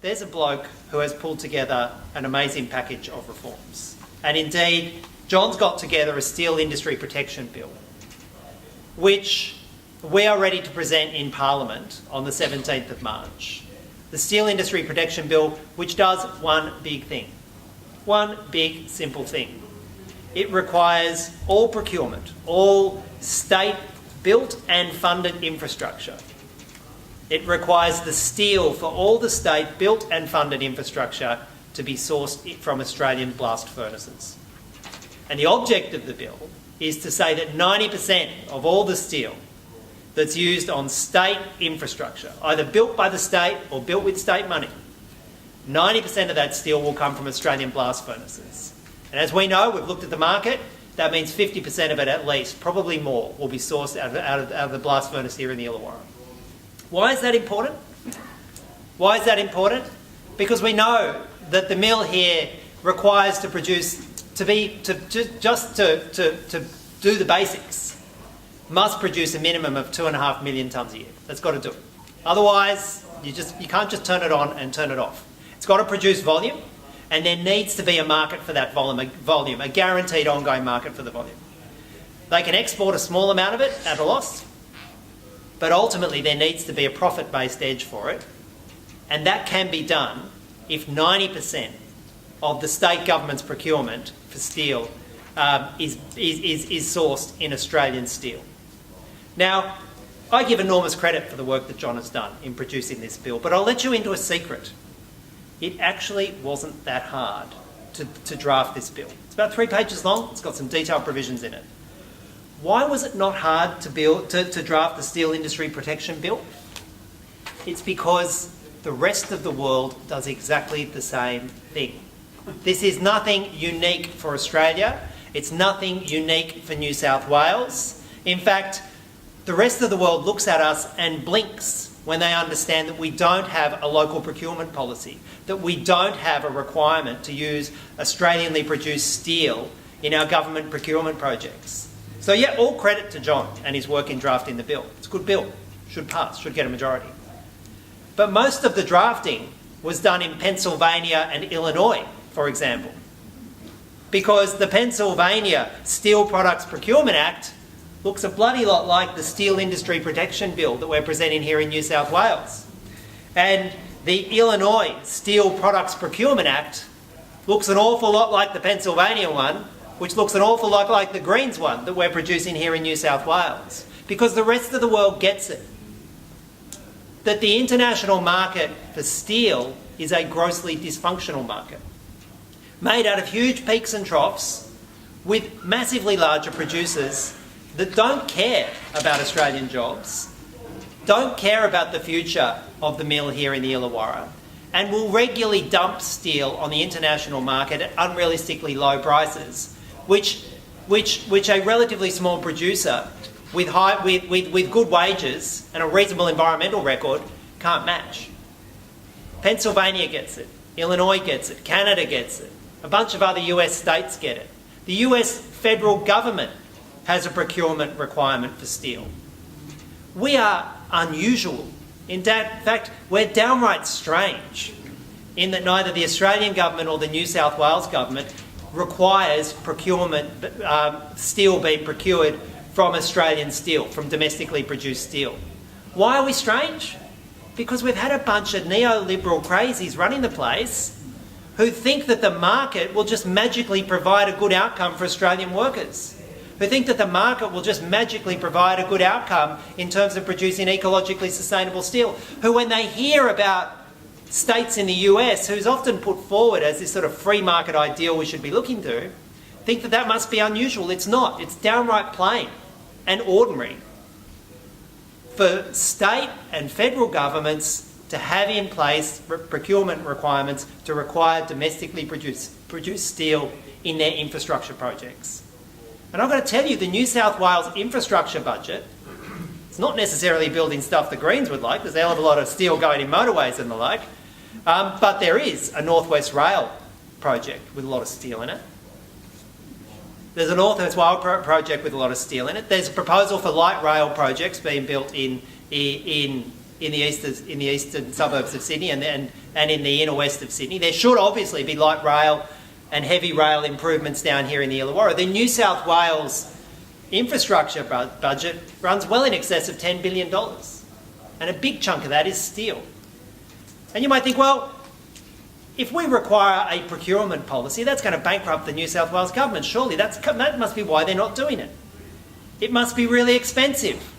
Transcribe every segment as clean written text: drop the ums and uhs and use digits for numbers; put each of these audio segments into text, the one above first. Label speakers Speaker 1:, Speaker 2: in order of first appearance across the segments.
Speaker 1: there's a bloke who has pulled together an amazing package of reforms. And indeed, John's got together a steel industry protection bill, which we are ready to present in Parliament on the 17th of March. The steel industry protection bill, which does one big thing. One big, simple thing. It requires all procurement, all state-built and funded infrastructure. It requires the steel for all the state-built and funded infrastructure to be sourced from Australian blast furnaces. And the object of the bill is to say that 90% of all the steel that's used on state infrastructure, either built by the state or built with state money, 90% of that steel will come from Australian blast furnaces. And as we know, we've looked at the market, that means 50% of it at least, probably more, will be sourced out of the blast furnace here in the Illawarra. Why is that important? Why is that important? Because we know that the mill here requires to produce, to do the basics, must produce a minimum of 2.5 million tonnes a year. That's got to do it. Otherwise, you can't just turn it on and turn it off. It's got to produce volume, and there needs to be a market for that volume, a guaranteed ongoing market for the volume. They can export a small amount of it at a loss, but ultimately there needs to be a profit-based edge for it, and that can be done if 90% of the state government's procurement for steel is sourced in Australian steel. Now, I give enormous credit for the work that John has done in producing this bill, but I'll let you into a secret. It actually wasn't that hard to draft this bill. It's about 3 pages long. It's got some detailed provisions in it. Why was it not hard to draft the steel industry protection bill? It's because the rest of the world does exactly the same thing. This is nothing unique for Australia. It's nothing unique for New South Wales. In fact, the rest of the world looks at us and blinks when they understand that we don't have a local procurement policy, that we don't have a requirement to use Australianly produced steel in our government procurement projects. So yeah, all credit to John and his work in drafting the bill. It's a good bill, should pass, should get a majority. But most of the drafting was done in Pennsylvania and Illinois, for example, because the Pennsylvania Steel Products Procurement Act looks a bloody lot like the Steel Industry Protection Bill that we're presenting here in New South Wales. And the Illinois Steel Products Procurement Act looks an awful lot like the Pennsylvania one, which looks an awful lot like the Greens one that we're producing here in New South Wales. Because the rest of the world gets it. That the international market for steel is a grossly dysfunctional market, made out of huge peaks and troughs with massively larger producers that don't care about Australian jobs, don't care about the future of the mill here in the Illawarra, and will regularly dump steel on the international market at unrealistically low prices, which a relatively small producer with good wages and a reasonable environmental record can't match. Pennsylvania gets it, Illinois gets it, Canada gets it, a bunch of other US states get it. The US federal government has a procurement requirement for steel. We are unusual. In fact, we're downright strange in that neither the Australian government or the New South Wales government requires procurement, steel being procured from Australian steel, from domestically produced steel. Why are we strange? Because we've had a bunch of neoliberal crazies running the place who think that the market will just magically provide a good outcome for Australian workers, who think that the market will just magically provide a good outcome in terms of producing ecologically sustainable steel, who when they hear about states in the US, who's often put forward as this sort of free market ideal we should be looking to, think that that must be unusual. It's not. It's downright plain and ordinary for state and federal governments to have in place procurement requirements to require domestically produced steel in their infrastructure projects. And I've got to tell you, the New South Wales infrastructure budget, it's not necessarily building stuff the Greens would like. There's a hell of a lot of steel going in motorways and the like. But there is a North West Rail project with a lot of steel in it. There's a North West Rail project with a lot of steel in it. There's a proposal for light rail projects being built in in the eastern suburbs of Sydney and in the inner west of Sydney. There should obviously be light rail and heavy rail improvements down here in the Illawarra. The New South Wales infrastructure budget runs well in excess of $10 billion, and a big chunk of that is steel. And you might think, well, if we require a procurement policy, that's going to bankrupt the New South Wales government. Surely that must be why they're not doing it. It must be really expensive.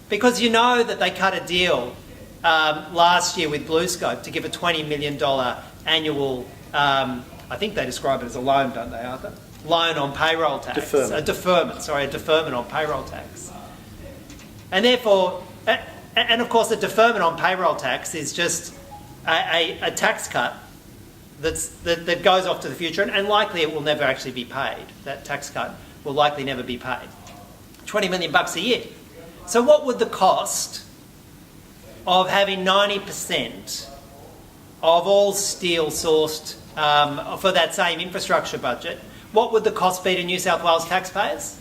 Speaker 1: Because you know that they cut a deal last year with BlueScope to give a $20 million annual, I think they describe it as a loan, don't they, Arthur? Loan on payroll tax.
Speaker 2: Deferment.
Speaker 1: A deferment on payroll tax. And therefore, and of course, a deferment on payroll tax is just a tax cut that goes off to the future, and likely it will never actually be paid. That tax cut will likely never be paid. $20 million a year. So what would the cost of having 90% of all steel sourced for that same infrastructure budget, what would the cost be to New South Wales taxpayers?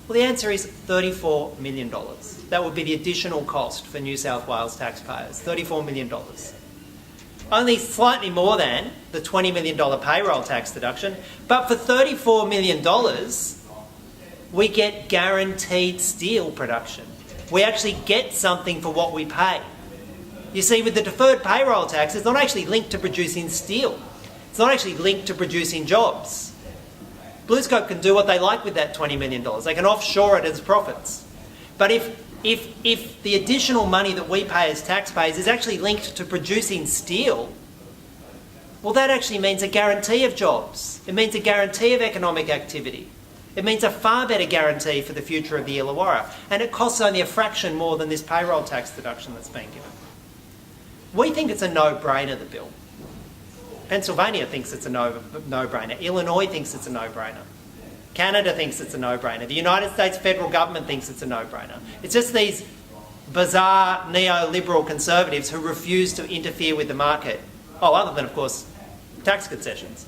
Speaker 1: Well, the answer is $34 million. That would be the additional cost for New South Wales taxpayers, $34 million. Only slightly more than the $20 million payroll tax deduction, but for $34 million, we get guaranteed steel production. We actually get something for what we pay. You see, with the deferred payroll tax, it's not actually linked to producing steel. It's not actually linked to producing jobs. BlueScope can do what they like with that $20 million. They can offshore it as profits. But if the additional money that we pay as taxpayers is actually linked to producing steel, well, that actually means a guarantee of jobs. It means a guarantee of economic activity. It means a far better guarantee for the future of the Illawarra. And it costs only a fraction more than this payroll tax deduction that's been given. We think it's a no-brainer, the bill. Pennsylvania thinks it's a no-brainer. Illinois thinks it's a no-brainer. Canada thinks it's a no-brainer. The United States federal government thinks it's a no-brainer. It's just these bizarre neoliberal conservatives who refuse to interfere with the market. Oh, other than, of course, tax concessions.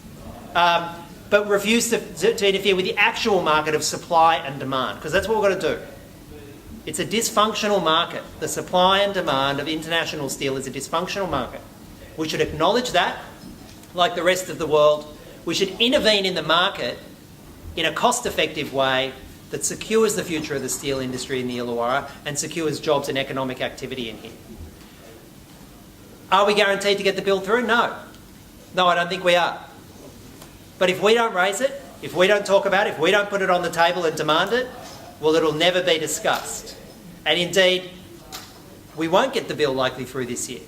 Speaker 1: But refuse to interfere with the actual market of supply and demand, because that's what we've got to do. It's a dysfunctional market. The supply and demand of international steel is a dysfunctional market. We should acknowledge that, like the rest of the world. We should intervene in the market in a cost-effective way that secures the future of the steel industry in the Illawarra and secures jobs and economic activity in here. Are we guaranteed to get the bill through? No. No, I don't think we are. But if we don't raise it, if we don't talk about it, if we don't put it on the table and demand it, well, it'll never be discussed. And indeed, we won't get the bill likely through this year.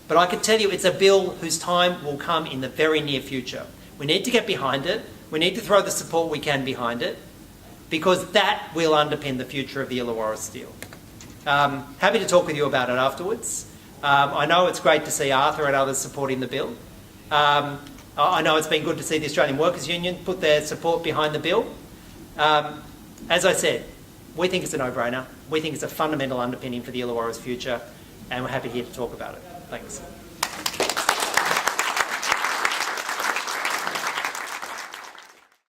Speaker 1: But I can tell you it's a bill whose time will come in the very near future. We need to get behind it. We need to throw the support we can behind it, because that will underpin the future of the Illawarra Steel. Happy to talk with you about it afterwards. I know it's great to see Arthur and others supporting the bill. I know it's been good to see the Australian Workers' Union put their support behind the bill. As I said, we think it's a no-brainer. We think it's a fundamental underpinning for the Illawarra's future, and we're happy here to talk about it. Thanks.